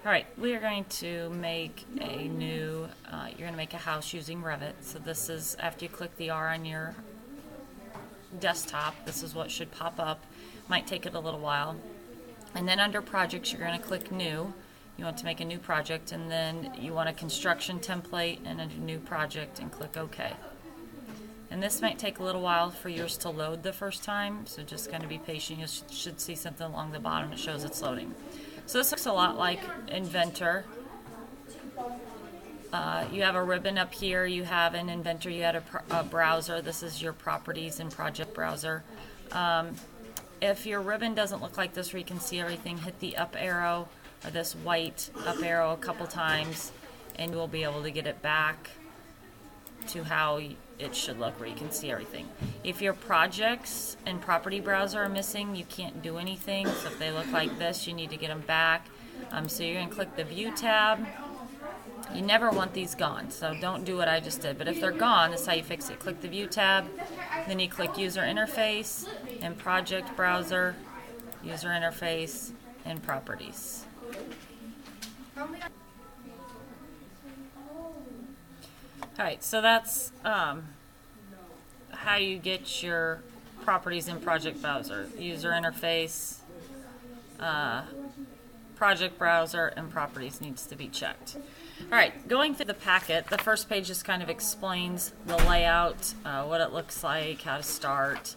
Alright, we are going to make a new, you're going to make a house using Revit. So this is, after you click the R on your desktop, this is what should pop up. Might take it a little while. And then under projects, you're going to click new. You want to make a new project, and then you want a construction template and a new project, and click OK. And this might take a little while for yours to load the first time, so just kind of be patient. You should see something along the bottom that shows it's loading. So this looks a lot like Inventor. You have a ribbon up here, you have an Inventor, you had a browser. This is your properties and project browser. If your ribbon doesn't look like this where you can see everything, hit the up arrow or this white up arrow a couple times and you'll be able to get it back to how it should look where you can see everything. If your projects and property browser are missing, you can't do anything. So if they look like this, you need to get them back. So you're going to click the View tab. You never want these gone, so don't do what I just did. But if they're gone, that's how you fix it. Click the View tab, then you click User Interface and Project Browser, User Interface, and Properties. Alright, so that's how you get your properties in Project Browser. User Interface, Project Browser, and Properties needs to be checked. Alright, going through the packet, the first page just kind of explains the layout, what it looks like, how to start.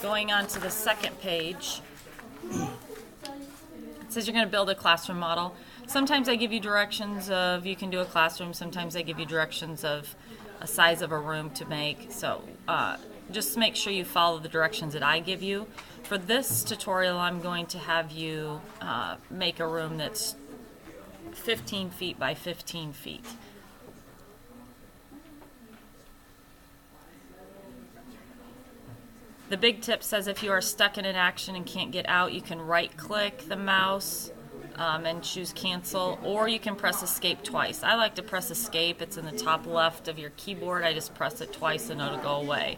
Going on to the second page, it says you're going to build a classroom model. Sometimes I give you directions of you can do a classroom. Sometimes I give you directions of a size of a room to make. So just make sure you follow the directions that I give you. For this tutorial, I'm going to have you make a room that's 15 feet by 15 feet. The big tip says if you are stuck in an action and can't get out, you can right-click the mouse and choose cancel, or you can press escape twice. I like to press escape. It's in the top left of your keyboard. I just press it twice and it'll go away.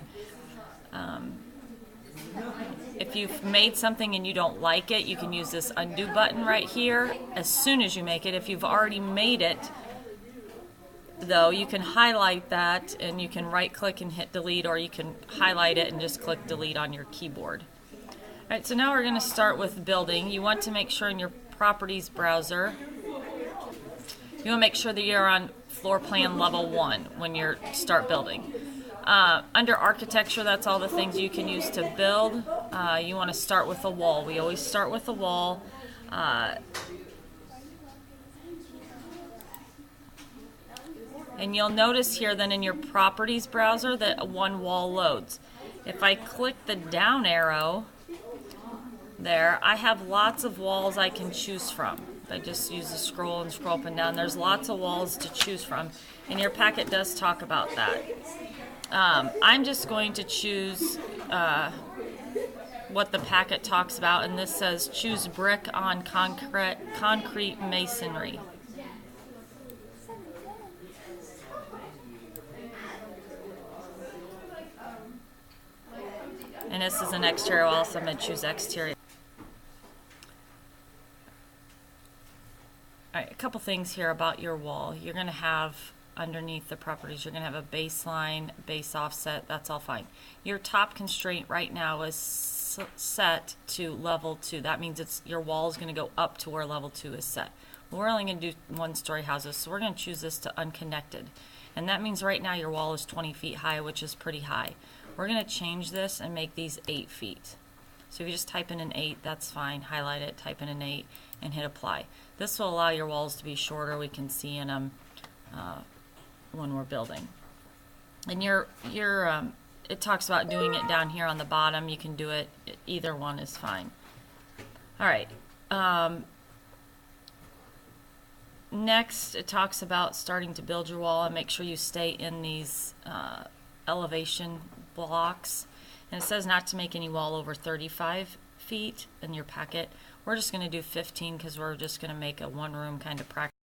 If you've made something and you don't like it, you can use this undo button right here as soon as you make it. If you've already made it, though, you can highlight that and you can right click and hit delete, or you can highlight it and just click delete on your keyboard. Alright, so now we're going to start with building. You want to make sure in your properties browser, you want to make sure that you're on floor plan level 1 when you start building. Under architecture, that's all the things you can use to build. You want to start with a wall. We always start with a wall. And you'll notice here then in your properties browser that one wall loads. If I click the down arrow there, I have lots of walls I can choose from. I just use the scroll and scroll up and down. There's lots of walls to choose from, and your packet does talk about that. I'm just going to choose what the packet talks about, and this says choose brick on concrete masonry. And this is an exterior wall, so I'm going to choose exterior. Alright, a couple things here about your wall. You're going to have underneath the properties, you're going to have a baseline, base offset, that's all fine. Your top constraint right now is set to level 2. That means your wall is going to go up to where level 2 is set. Well, we're only going to do one-story houses, so we're going to choose this to unconnected. And that means right now your wall is 20 feet high, which is pretty high. We're going to change this and make these 8 feet. So if you just type in an 8, that's fine. Highlight it, type in an 8, and hit apply. This will allow your walls to be shorter. We can see in them when we're building. And it talks about doing it down here on the bottom. You can do it. Either one is fine. All right. Next, it talks about starting to build your wall, and make sure you stay in these elevation blocks. And it says not to make any wall over 35 feet in your packet. We're just going to do 15 because we're just going to make a one-room kind of practice.